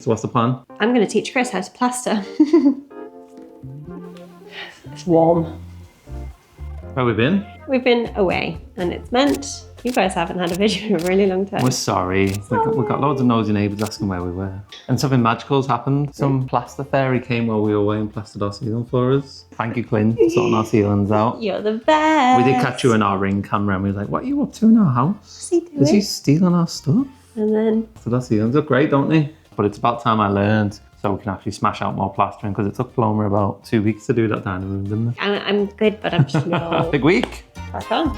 So what's the plan? I'm going to teach Chris how to plaster. It's warm. Where have we been? We've been away, and it's meant you guys haven't had a video in a really long time. We're sorry. We got loads of nosy neighbours asking where we were. And something magical's happened. Some plaster fairy came while we were away and plastered our ceiling for us. Thank you, Quinn, for sorting our ceilings out. You're the best. We did catch you in our Ring camera and we were like, what are you up to in our house? Is he stealing our stuff? And then... So our ceilings look great, don't they? But it's about time I learned so we can actually smash out more plastering because it took Paloma about 2 weeks to do that dining room, didn't it? I'm good, but I'm slow. Big week. Crack on.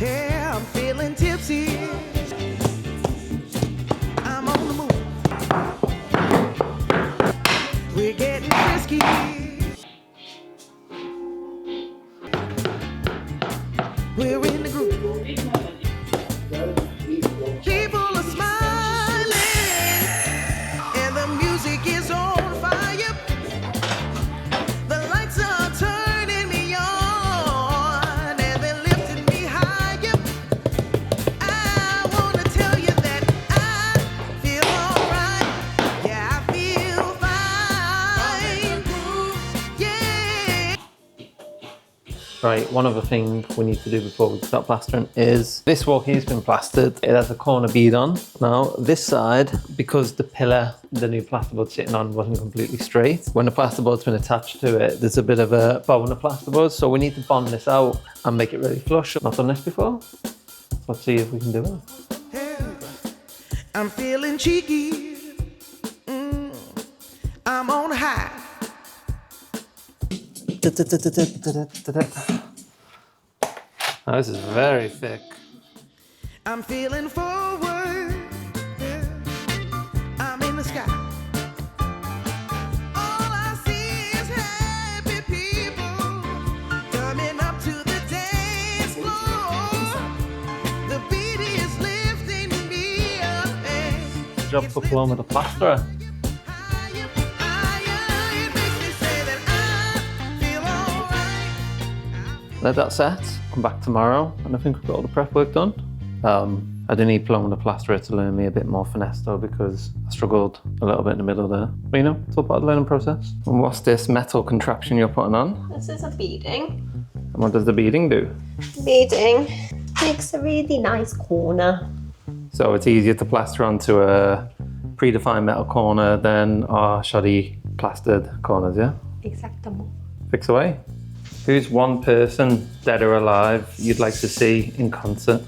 Yeah, I'm feeling tipsy. I'm on the move. We're getting risky. We're in the groove. People are smiling, and the music is on fire. The lights are turning me on, and they're lifting me higher. I want to tell you that I feel alright. Yeah, I feel fine. Yeah. Right, one other thing we need to do before we start plastering is this wall here's been plastered. It has a corner bead on. Now this side, because the pillar the new plasterboard's sitting on wasn't completely straight, when the plasterboard's been attached to it, there's a bit of a bow in the plasterboard, so we need to bond this out and make it really flush. Not done this before. Let's see if we can do it. I'm feeling cheeky. I'm on a high. Now, this is very thick. I'm feeling forward. Yeah. I'm in the sky. All I see is happy people coming up to the dance floor. The beat is lifting me up. Good job for Paloma the plasterer. Higher, higher. It makes me say that I feel alright. Let that set, come back tomorrow, and I think we've got all the prep work done. I do need Paloma the plasterer to learn me a bit more finesse though, because I struggled a little bit in the middle there. But you know, it's all part of the learning process. And what's this metal contraption you're putting on? This is a beading. And what does the beading do? Beading makes a really nice corner. So it's easier to plaster onto a predefined metal corner than our shoddy plastered corners, yeah? Exactamo. Fix away. Who's one person, dead or alive, you'd like to see in concert?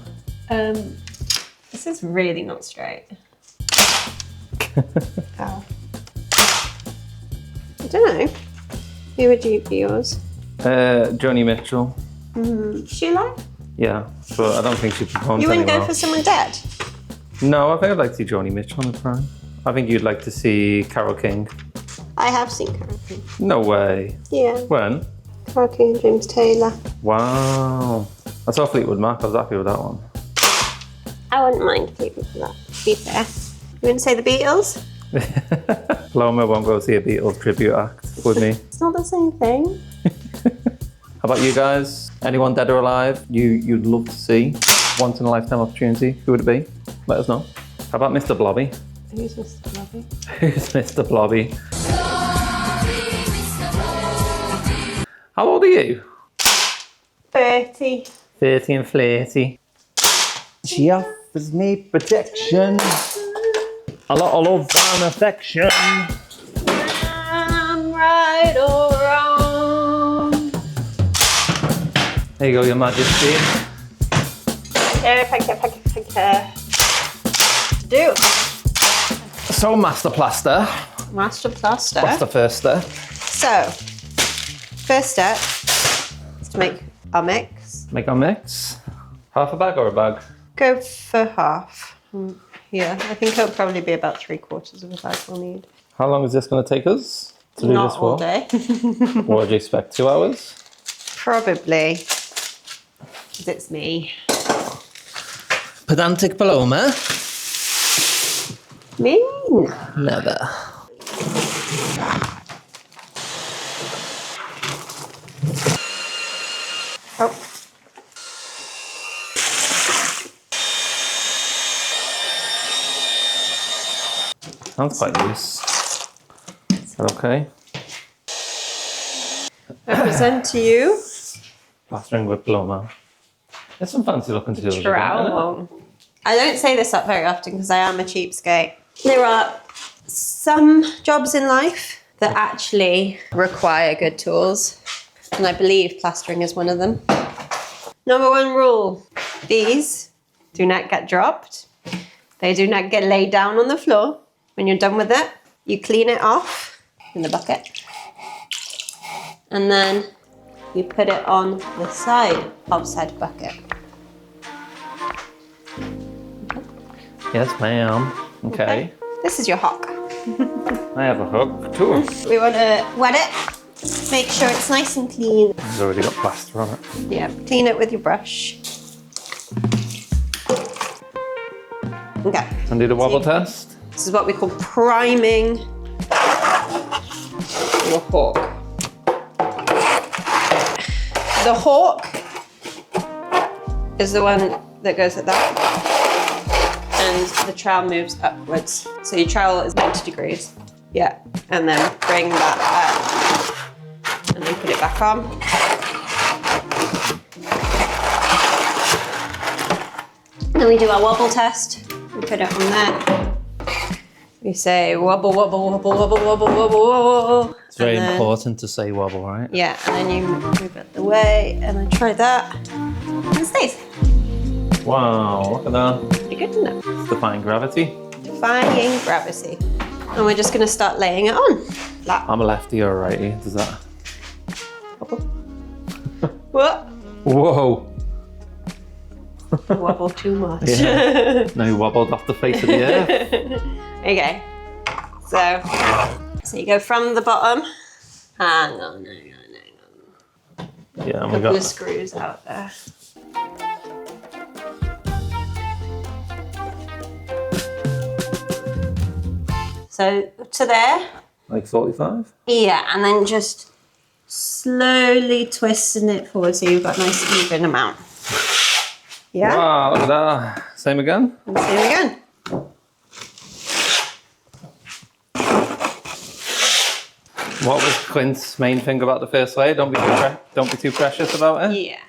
This is really not straight. Ow. I don't know. Who would you be yours? Joni Mitchell. She like? Yeah, but I don't think she performs You wouldn't anymore. go for someone dead? No, I think I'd like to see Joni Mitchell on the throne. I think you'd like to see Carole King. I have seen Carole King. No way. Yeah. When? Carole King and James Taylor. Wow. I saw Fleetwood Mac, I was happy with that one. I wouldn't mind Fleetwood Mac, to be fair. You wouldn't say the Beatles? Paloma won't go see a Beatles tribute act with me. It's not the same thing. How about you guys? Anyone dead or alive you'd love to see? Once in a lifetime opportunity, who would it be? Let us know. How about Mr. Blobby? Who's Mr. Blobby? Who's Mr. Blobby? How old are you? 30. 30 and flirty. She offers me protection, a lot of love and affection. I'm right or wrong. There you go, Your Majesty. Thank you. Do. So, Master Plaster. Master plaster. What's the first step? So, first step is to make our mix. Make our mix. Half a bag or a bag? Go for half. Yeah, I think it'll probably be about 3/4 of a bag we'll need. How long is this going to take us to do Not this for? all day. What would you expect, 2 hours? Probably. It's me. Pedantic Paloma. Mean. Never. Oh. Sounds quite loose. Is that okay? I present to you Plastering with diploma. There's some fancy looking tools. trowel. I don't say this up very often because I am a cheapskate. There are some jobs in life that actually require good tools, and I believe plastering is one of them. Number one rule, these do not get dropped. They do not get laid down on the floor. When you're done with it, you clean it off in the bucket, and then you put it on the side of said bucket. Yes, ma'am. Okay. This is your hook. I have a hook too. We want to wet it, make sure it's nice and clean. It's already got plaster on it. Yeah, clean it with your brush. Okay. And do the wobble test. This is what we call priming your hawk. The hawk is the one that goes like that, and the trowel moves upwards. So your trowel is 90 degrees. Yeah, and then bring that up, and then put it back on. And then we do our wobble test. We put it on there. We say wobble, wobble, wobble, wobble, wobble, wobble, wobble. It's very important to say wobble, right? Yeah, and then you move it the way, and then try that, and it stays. Wow, look at that. Pretty good, isn't it? It's defying gravity. Defying gravity. And we're just gonna start laying it on. Flat. I'm a lefty or a righty. Does that? Wobble. What? Whoa. Wobble too much. Yeah. Now you wobbled off the face of the earth. Okay. So you go from the bottom. Hang on. Yeah, and we Couple of got. screws out there. So to there. Like 45? Yeah, and then just slowly twisting it forward so you've got a nice even amount. Yeah? Wow, look at that. Same again? And same again. What was Clint's main thing about the first layer? Don't be too precious about it. Yeah.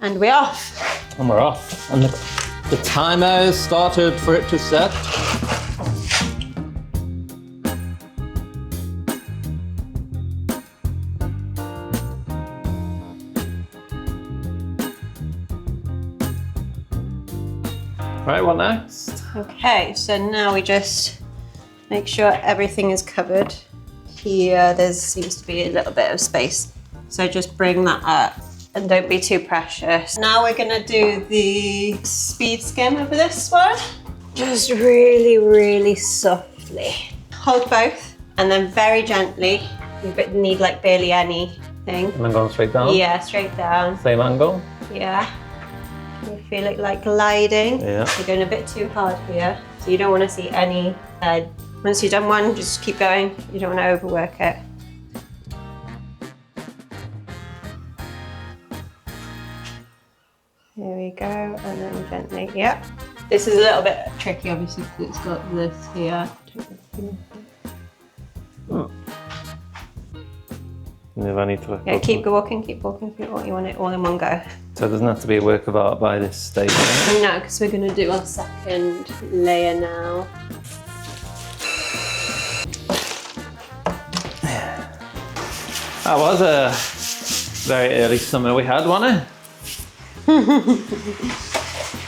And we're off. And we're off. And the timer has started for it to set. Right, what next? Okay, so now we just make sure everything is covered. Here, there seems to be a little bit of space. So just bring that up and don't be too precious. Now we're gonna do the speed skim over this one. Just really, really softly. Hold both and then very gently. You need like barely anything. And then going straight down? Yeah, straight down. Same angle? Yeah. You feel it like gliding. Yeah. You're going a bit too hard here, so you don't want to see any head. Once you've done one, just keep going. You don't want to overwork it. Here we go, and then gently, yeah. This is a little bit tricky, obviously, because it's got this here. If I need to Yeah, keep walking, keep walking, keep walking. You want it all in one go. So it doesn't have to be a work of art by this stage. Right? No, because we're going to do our second layer now. That was a very early summer we had, wasn't it?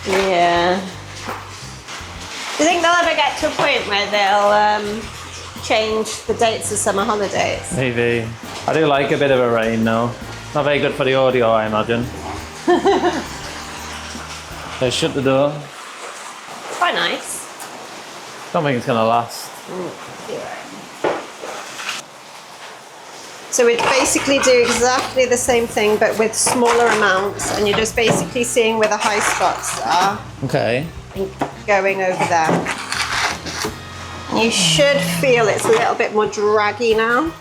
Yeah. Do you think they'll ever get to a point where they'll change the dates of summer holidays? Maybe. I do like a bit of a rain now. Not very good for the audio, I imagine. They shut the door. It's quite nice. Don't think it's gonna last. You're right. So we basically do exactly the same thing, but with smaller amounts, and you're just basically seeing where the high spots are Okay. and going over there. You should feel it's a little bit more draggy now.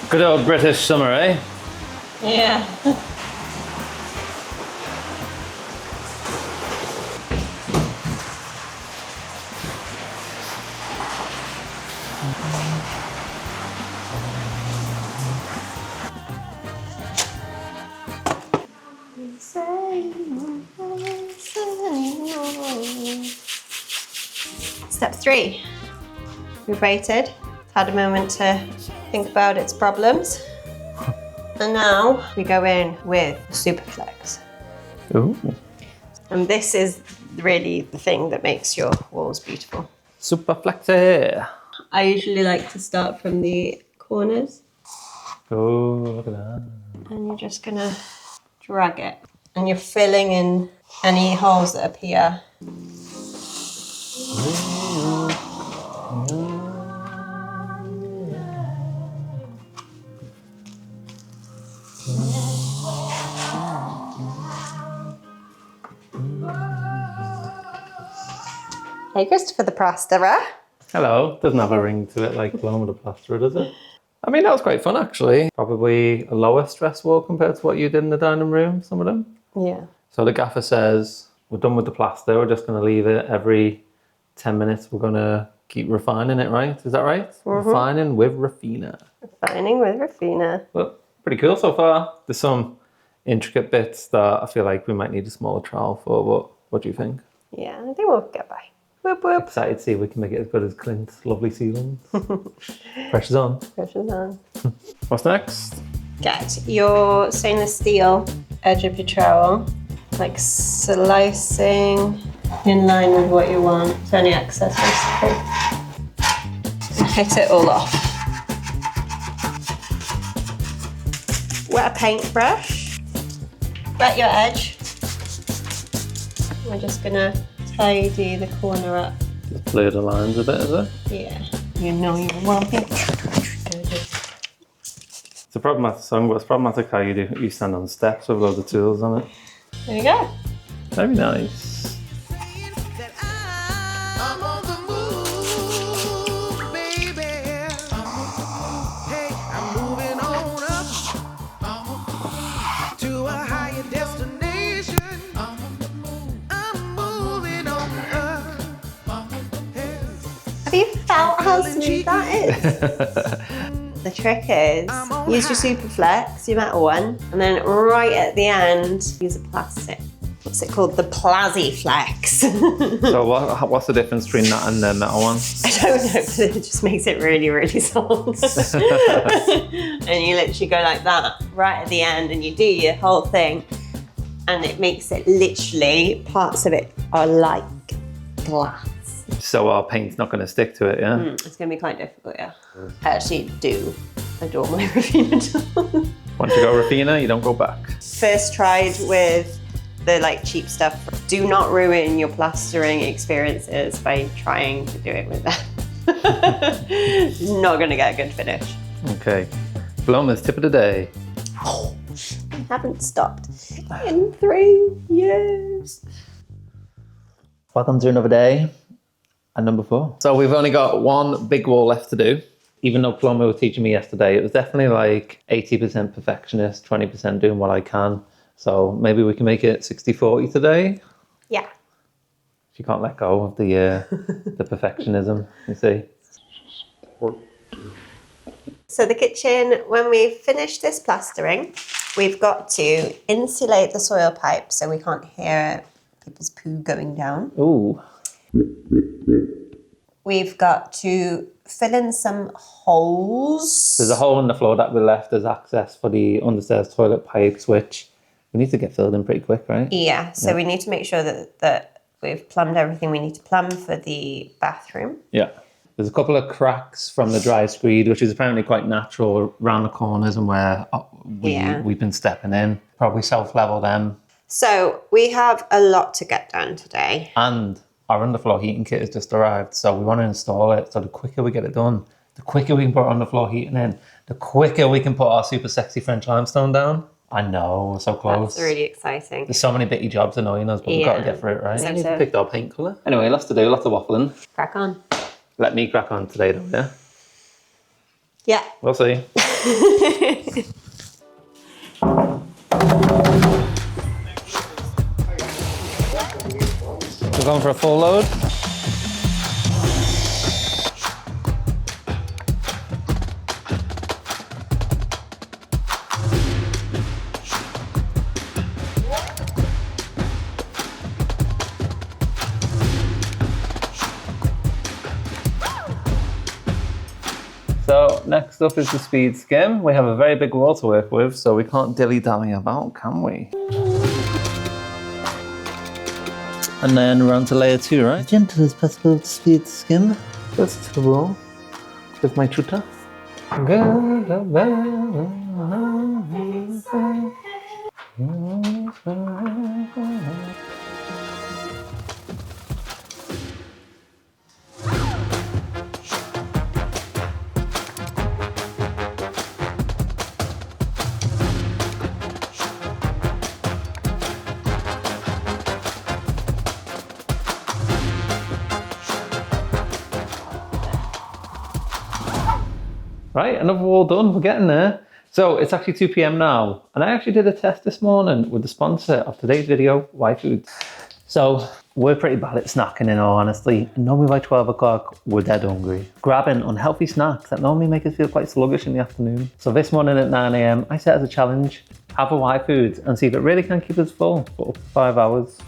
Good old British summer, eh? Yeah. Step 3. We've waited, had a moment to think about its problems. And now we go in with Superflex. Ooh. And this is really the thing that makes your walls beautiful. Super flexy. I usually like to start from the corners. Oh, look at that. And you're just gonna drag it. And you're filling in any holes that appear. Hey, Christopher the plasterer. Hello. Doesn't have a ring to it like Paloma the plasterer, does it? I mean, that was quite fun, actually. Probably a lower stress wall compared to what you did in the dining room, some of them. Yeah. So the gaffer says, we're done with the plaster. We're just going to leave it every 10 minutes. We're going to keep refining it, right? Is that right? Mm-hmm. Refining with Rafina. Refining with Rafina. Well, pretty cool so far. There's some intricate bits that I feel like we might need a smaller trowel for, but what do you think? Yeah, I think we'll get by. Whoop whoop. Excited to see if we can make it as good as Clint's lovely ceilings. Pressure's on. Pressure's on. What's next? Get your stainless steel edge of your trowel, like slicing in line with what you want. So any excess basically. And hit it all off. Wet a paintbrush. Wet your edge. We're just gonna tidy the corner up. Just blur the lines a bit, is it? Yeah. You know you want it. It's a problematic song, but it's problematic how you stand on steps with loads of tools on it. There you go. Very nice. That I'm on the move, baby. Hey, I'm moving on up to a higher destination. I'm moving on up. Hey. Have you felt how smooth that is? The trick is, use your Superflex, your metal one, and then right at the end, use a plastic. What's it called? The Plaziflex. So what's the difference between that and the metal one? I don't know, but it just makes it really, really soft. And you literally go like that right at the end and you do your whole thing. And it makes it literally, parts of it are like glass. So our paint's not going to stick to it, yeah? It's going to be quite difficult, yeah. I actually do adore my Rafina tool. Once you go Rafina, you don't go back. First tried with the like cheap stuff. Do not ruin your plastering experiences by trying to do it with that. Not going to get a good finish. Okay. Paloma's tip of the day. I haven't stopped in 3 years. Welcome to another day. And number 4. So we've only got one big wall left to do. Even though Paloma was teaching me yesterday, it was definitely like 80% perfectionist, 20% doing what I can. So maybe we can make it 60-40 today. Yeah. She can't let go of the perfectionism, you see. So the kitchen, when we finish this plastering, we've got to insulate the soil pipe so we can't hear people's poo going down. Ooh. We've got to fill in some holes. There's a hole in the floor that we left as access for the understairs toilet pipes, which we need to get filled in pretty quick, right? Yeah, so we need to make sure that we've plumbed everything we need to plumb for the bathroom. Yeah. There's a couple of cracks from the dry screed, which is apparently quite natural around the corners and where we've been stepping in. Probably self-level them. So we have a lot to get done today. And our underfloor heating kit has just arrived, so we want to install it. So the quicker we get it done, the quicker we can put underfloor heating in, the quicker we can put our super sexy French limestone down. I know, we're so close. That's really exciting. There's so many bitty jobs annoying us, but we've got to get through it, right? So. We picked our paint colour. Anyway, lots to do, lots of waffling. Crack on. Let me crack on today though, yeah? Yeah. We'll see. We're going for a full load. So next up is the speed skim. We have a very big wall to work with, so we can't dilly-dally about, can we? And then we're on to layer 2, right? Gentle as possible speed skim. Close to the wall with my tutor. Right, another wall done, we're getting there. So it's actually 2 p.m. now, and I actually did a test this morning with the sponsor of today's video, Y Foods. So we're pretty bad at snacking in all honesty. Normally by 12 o'clock, we're dead hungry. Grabbing unhealthy snacks that normally make us feel quite sluggish in the afternoon. So this morning at 9 a.m, I set as a challenge, have a Y Foods and see if it really can keep us full for up to 5 hours.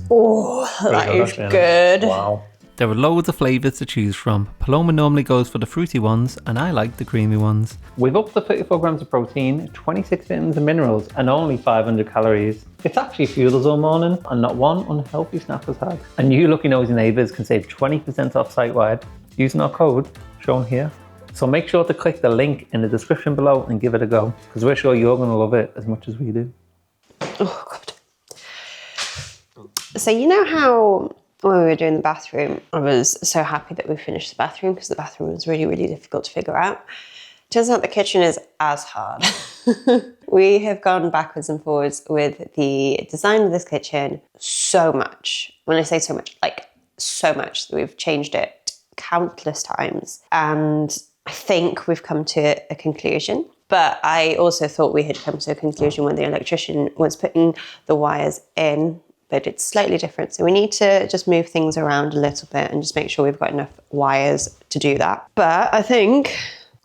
Oh, that is good. Wow. There are loads of flavours to choose from. Paloma normally goes for the fruity ones, and I like the creamy ones. With up to 34 grams of protein, 26 vitamins and minerals, and only 500 calories. It's actually fueled us all morning, and not one unhealthy snack was had. And you lucky nosy neighbours can save 20% off site-wide using our code shown here. So make sure to click the link in the description below and give it a go, because we're sure you're going to love it as much as we do. Oh, God. So you know how when we were doing the bathroom, I was so happy that we finished the bathroom because the bathroom was really, really difficult to figure out. Turns out the kitchen is as hard. We have gone backwards and forwards with the design of this kitchen so much. When I say so much, like so much, that we've changed it countless times. And I think we've come to a conclusion. But I also thought we had come to a conclusion when the electrician was putting the wires in, but it's slightly different. So we need to just move things around a little bit and just make sure we've got enough wires to do that. But I think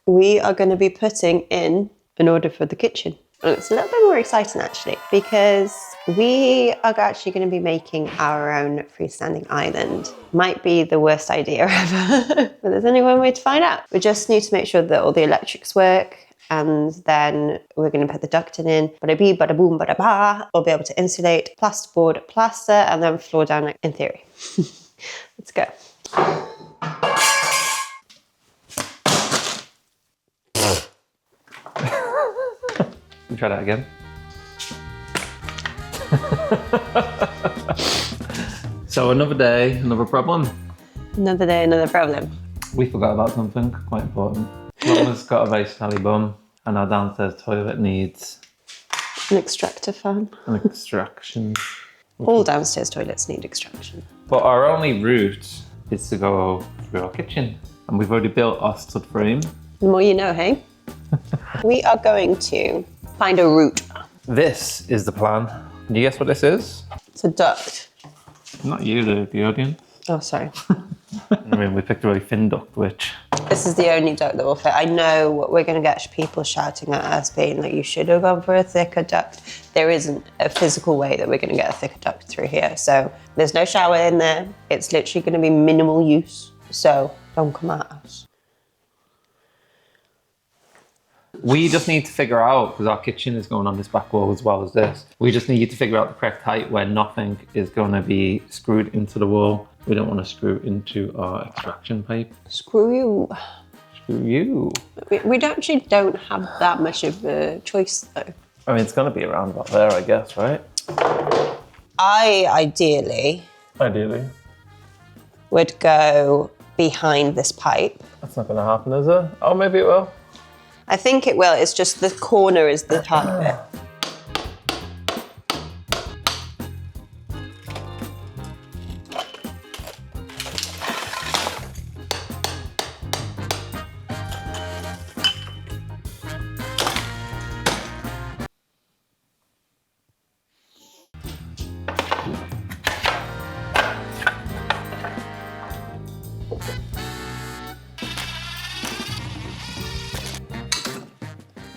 we are going to be putting in an order for the kitchen. And it's a little bit more exciting actually, because we are actually going to be making our own freestanding island. Might be the worst idea ever, but there's only one way to find out. We just need to make sure that all the electrics work, and then we're going to put the ducting in. Bada bee, bada boom, bada ba. We'll be able to insulate, plasterboard, plaster, and then floor down in theory. Let's go. Try that again. So another day, another problem. Another day, another problem. We forgot about something quite important. Mama's got a very smelly bum, and our downstairs toilet needs An extractor fan. an extraction. All downstairs toilets need extraction. But our only route is to go through our kitchen, and we've already built our stud frame. The more you know, hey? We are going to find a route. This is the plan. Can you guess what this is? It's a duct. Not you, the audience. Oh, sorry. I mean, we picked a really thin duct, which... This is the only duct that will fit. I know what we're going to get people shouting at us, being like, you should have gone for a thicker duct. There isn't a physical way that we're going to get a thicker duct through here. So there's no shower in there. It's literally going to be minimal use. So don't come at us. We just need to figure out, because our kitchen is going on this back wall as well as this, we just need to figure out the correct height where nothing is going to be screwed into the wall. we don't want to screw into our extraction pipe. Screw you. Screw you. We actually don't have that much of a choice though. I mean, it's going to be around about there, I guess, right? I ideally would go behind this pipe. That's not going to happen, is it? Oh, maybe it will. I think it will, it's just the corner is the hard bit.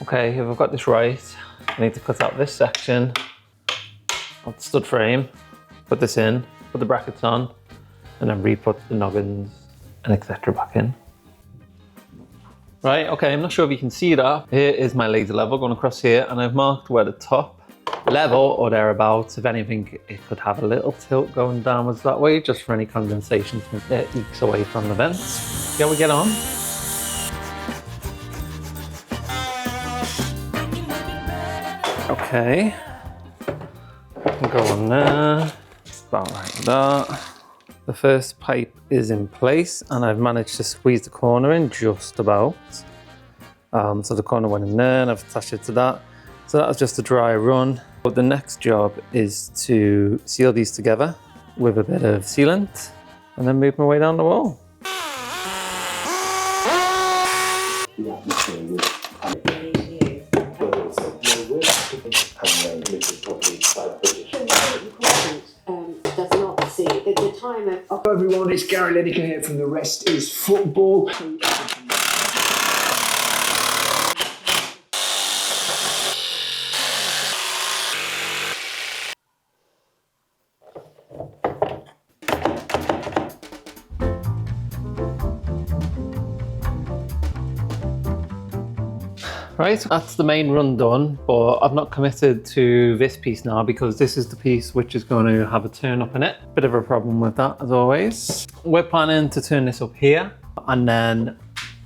Okay, if I've got this right, I need to cut out this section of the stud frame, put this in, put the brackets on, and then re-put the noggins and etc. back in. Right, okay, I'm not sure if you can see that. Here is my laser level going across here, and I've marked where the top level or thereabouts, if anything, it could have a little tilt going downwards that way, just for any condensation that ekes away from the vents. See how we get on? Okay, go on there, about like that. The first pipe is in place and I've managed to squeeze the corner in just about. So the corner went in there and I've attached it to that. So that was just a dry run. But the next job is to seal these together with a bit of sealant and then move my way down the wall. Does not see the time of... Hello everyone, it's Gary Lineker here from The Rest is Football. Right, that's the main run done, but I've not committed to this piece now because this is the piece which is going to have a turn up in it. Bit of a problem with that as always. We're planning to turn this up here and then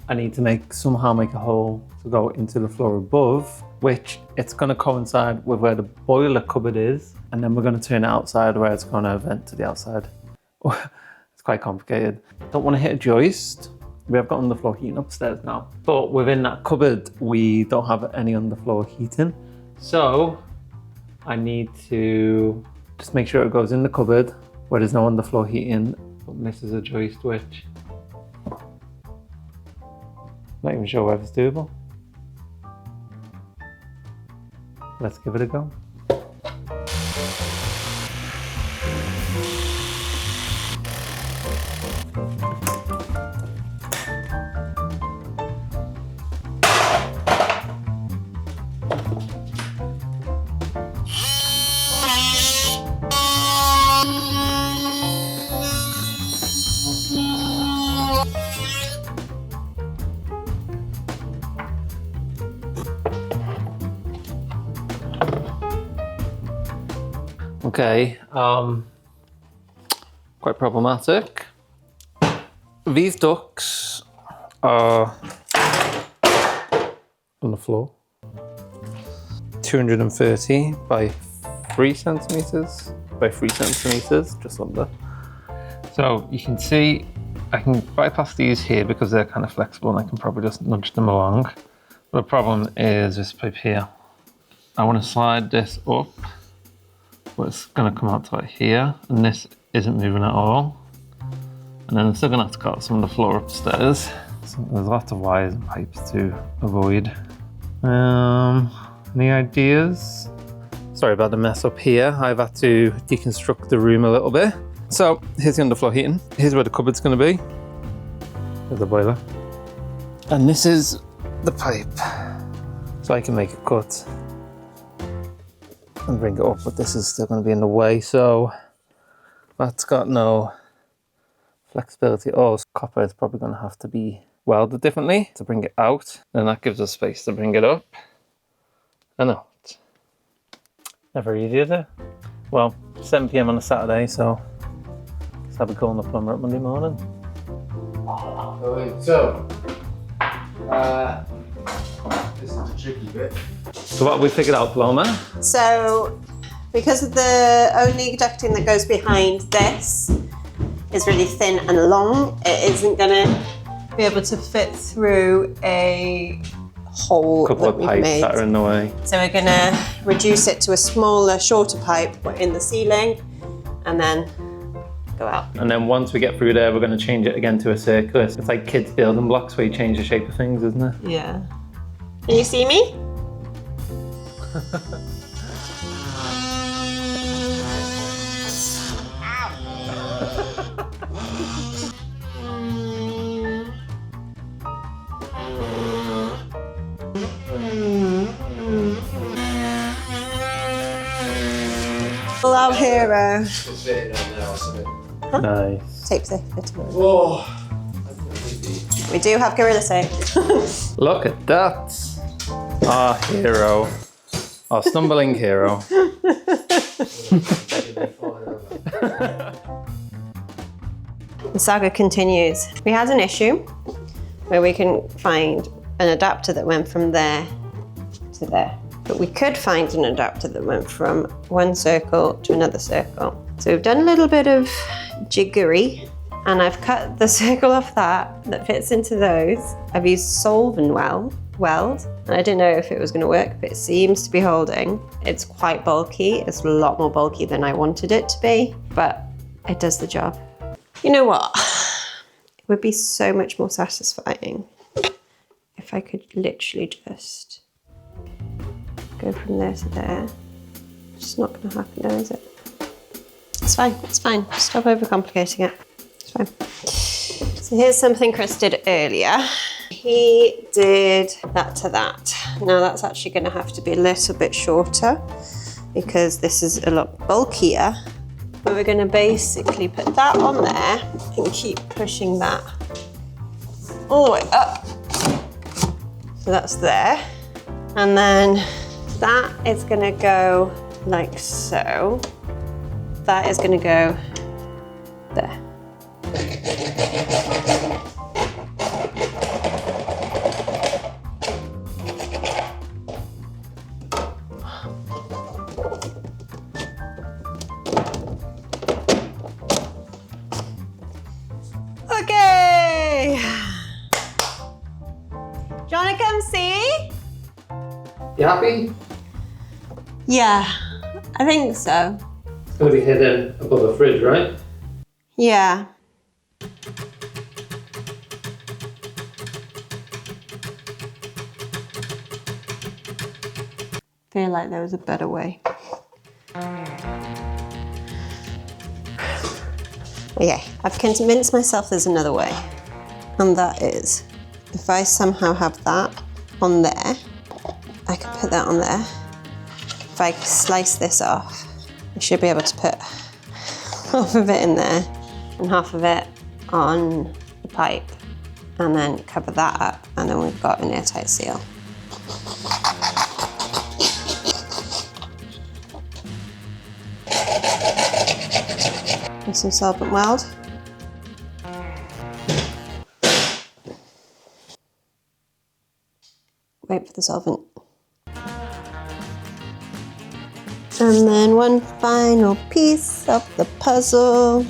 I need to somehow make a hole to go into the floor above, which it's going to coincide with where the boiler cupboard is, and then we're going to turn it outside where it's going to vent to the outside. It's quite complicated. Don't want to hit a joist. We have got underfloor heating upstairs now, but within that cupboard, we don't have any underfloor heating. So I need to just make sure it goes in the cupboard where there's no underfloor heating, but misses a joist, which not even sure whether it's doable. Let's give it a go. Okay, quite problematic. These ducts are on the floor, 230 by 3 centimeters by 3 centimeters, just under. So you can see I can bypass these here because they're kind of flexible and I can probably just nudge them along. But the problem is this pipe here. I want to slide this up, but it's going to come out to right here, and this isn't moving at all. And then I'm still going to have to cut some of the floor upstairs. So there's lots of wires and pipes to avoid. Any ideas? Sorry about the mess up here. I've had to deconstruct the room a little bit. So here's the underfloor heating. Here's where the cupboard's going to be. There's the boiler. And this is the pipe. So I can make a cut and bring it up, but this is still going to be in the way, so that's got no flexibility. Oh, copper is probably going to have to be welded differently to bring it out, and that gives us space to bring it up. I know, it's never easy, is it? Well, 7 PM on a Saturday, so Let's have a call on the plumber up Monday morning. So, this is the tricky bit. So what have we figured out, plumber? So, because of the only ducting that goes behind this is really thin and long, it isn't gonna be able to fit through a hole Couple that of we've pipes made. that are in the way. So we're gonna reduce it to a smaller, shorter pipe in the ceiling and then go out. And then once we get through there, we're going to change it again to a circle. It's like kids building blocks where you change the shape of things, isn't it? Yeah. Can you see me? Our hero. It's fitting on now, isn't it? Nice. Tape the fit on. Oh! We do have gorilla tape. Look at that. Our hero. Our stumbling hero. The saga continues. We had an issue where we couldn't find an adapter that went from there to there. But we could find an adapter that went from one circle to another circle. So we've done a little bit of jiggery, and I've cut the circle off that fits into those. I've used solvent weld, and I didn't know if it was going to work, but it seems to be holding. It's quite bulky. It's a lot more bulky than I wanted it to be, but it does the job. You know what? It would be so much more satisfying if I could literally just go from there to there. It's just not going to happen now, is it? It's fine, it's fine. Stop overcomplicating it. It's fine. So here's something Chris did earlier. He did that to that. Now that's actually going to have to be a little bit shorter because this is a lot bulkier. But we're going to basically put that on there and keep pushing that all the way up. So that's there. And then that is going to go like so. That is going to go there. Okay. Do you want to come see? You happy? Yeah, I think so. It's going to be hidden above the fridge, right? Yeah. Feel like there was a better way. Okay, I've convinced myself there's another way. And that is, if I somehow have that on there, I can put that on there. If I slice this off, I should be able to put half of it in there and half of it on the pipe and then cover that up, and then we've got an airtight seal. And some solvent weld. Wait for the solvent. And then one final piece of the puzzle.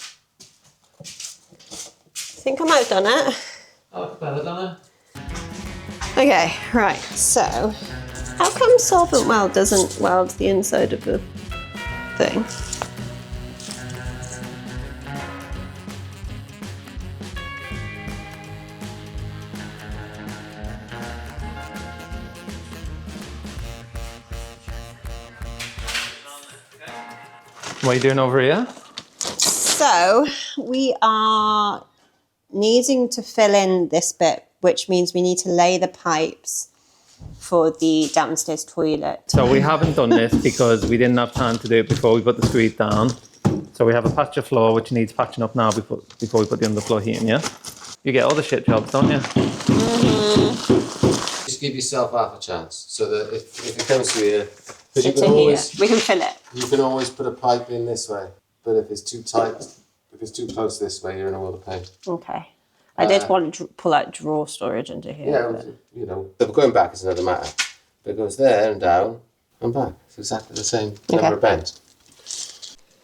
I think I might have done it. Oh, it's better, don't it? Okay, right, so how come solvent weld doesn't weld the inside of the thing? What are you doing over here? So we are needing to fill in this bit, which means we need to lay the pipes for the downstairs toilet. So we haven't done this because we didn't have time to do it before we put the screed down. So we have a patch of floor which needs patching up now before we put the underfloor heating, yeah? You get all the shit jobs, don't you? Just give yourself half a chance, so that if it comes to here, because We can fill it. you can always put a pipe in this way. But if it's too tight, if it's too close this way, you're in a world of pain. Okay. I did want to pull out drawer storage into here. Yeah, but... you know, but going back is another matter. But it goes there and down and back. It's exactly the same number of bends.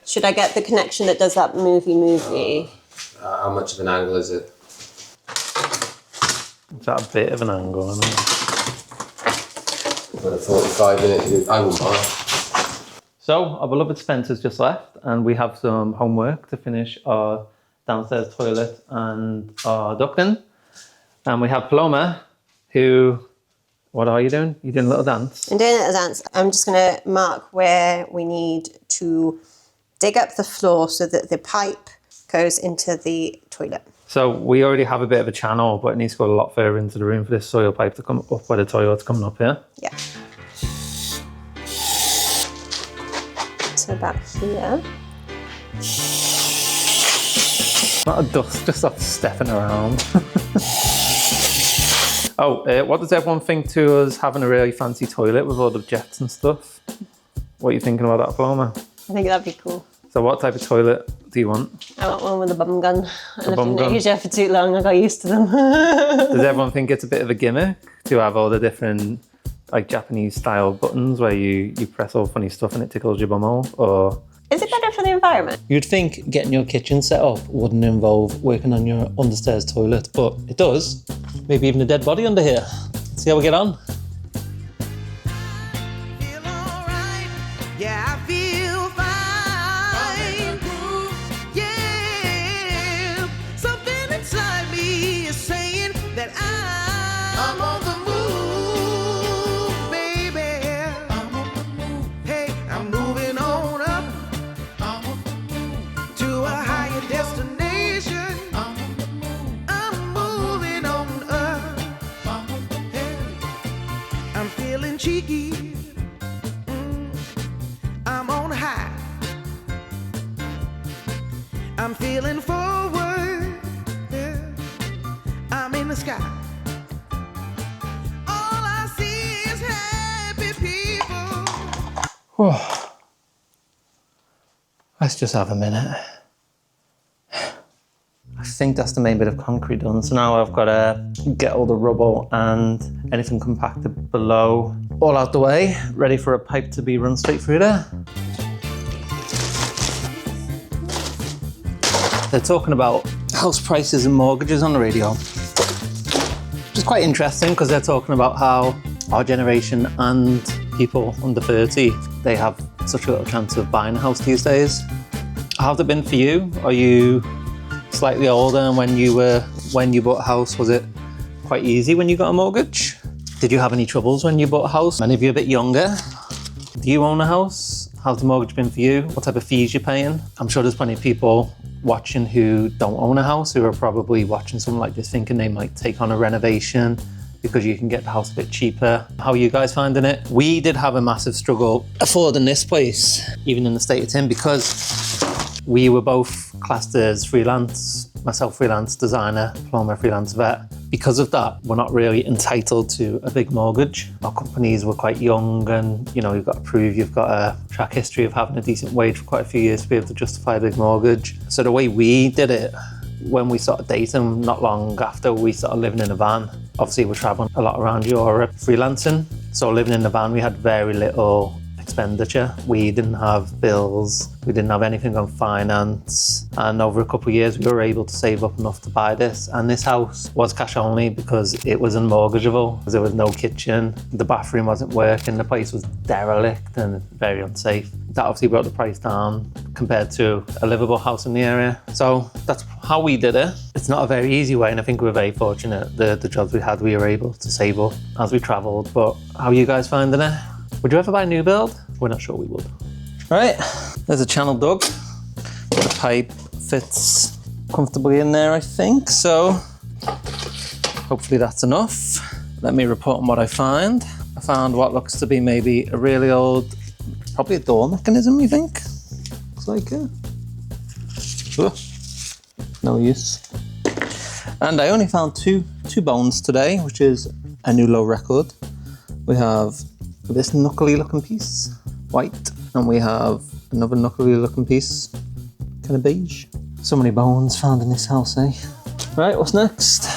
Should I get the connection that does that movie? How much of an angle is it? Is that a bit of an angle? I mean? Put a 45 in it. I wouldn't mind. So our beloved Spencer's just left and we have some homework to finish our downstairs toilet and our ducting. And we have Paloma who, what are you doing? You're doing a little dance? I'm doing a dance. I'm just going to mark where we need to dig up the floor so that the pipe goes into the toilet. So we already have a bit of a channel, but it needs to go a lot further into the room for this soil pipe to come up where the toilet's coming up here. Yeah. So about here. Not a dust, just off stepping around. What does everyone think to us having a really fancy toilet with all the jets and stuff? What are you thinking about that, Paloma? I think that'd be cool. So what type of toilet do you want? I want one with a bum gun. I lived bum in gun? Asia for too long, I got used to them. Does everyone think it's a bit of a gimmick to have all the different like Japanese style buttons where you press all funny stuff and it tickles your bumhole? Or Is it better for the environment? you'd think getting your kitchen set up wouldn't involve working on your understairs toilet, but it does. Maybe even a dead body under here. See how we get on. Feel alright. Yeah, I feel fine. Yeah, something inside me is saying that I'm on the move, baby. Hey, I'm moving on up to a higher destination. I'm moving on up. Hey, I'm feeling cheeky. I'm on high. I'm feeling forward. Yeah. I'm in the sky. All I see is happy people. Let's just have a minute. I think that's the main bit of concrete done. So now I've got to get all the rubble and anything compacted below all out the way, ready for a pipe to be run straight through there. They're talking about house prices and mortgages on the radio, which is quite interesting because they're talking about how our generation and people under 30, they have such a little chance of buying a house these days. How's it been for you? Are you slightly older, and when you bought a house, was it quite easy when you got a mortgage? Did you have any troubles when you bought a house? Many of you a bit younger. Do you own a house? How's the mortgage been for you? What type of fees you're paying? I'm sure there's plenty of people watching who don't own a house who are probably watching something like this thinking they might take on a renovation because you can get the house a bit cheaper. How are you guys finding it? We did have a massive struggle affording this place, even in the state it's in, because we were both classed as freelance, myself freelance designer, Paloma freelance vet. Because of that, we're not really entitled to a big mortgage. Our companies were quite young and, you know, you've got to prove you've got a track history of having a decent wage for quite a few years to be able to justify a big mortgage. So the way we did it, when we started dating, not long after we started living in a van, obviously we're traveling a lot around Europe freelancing. So living in the van, we had very little expenditure. We didn't have bills, we didn't have anything on finance, and over a couple of years we were able to save up enough to buy this. And this house was cash only because it was unmortgageable. There was no kitchen, the bathroom wasn't working, the place was derelict and very unsafe. That obviously brought the price down compared to a livable house in the area. So that's how we did it. It's not a very easy way, and I think we're very fortunate. The jobs we had, we were able to save up as we travelled. But how are you guys finding it? Would you ever buy a new build? We're not sure we would. All right, there's a channel dug. The pipe fits comfortably in there, I think. So hopefully that's enough. Let me report on what I find. I found what looks to be maybe a really old, probably a door mechanism, you think? Looks like it. Ugh. No use. And I only found two bones today, which is a new low record. We have this knuckly looking piece, white, and we have another knuckly looking piece, kind of beige. So many bones found in this house, eh? Right, what's next?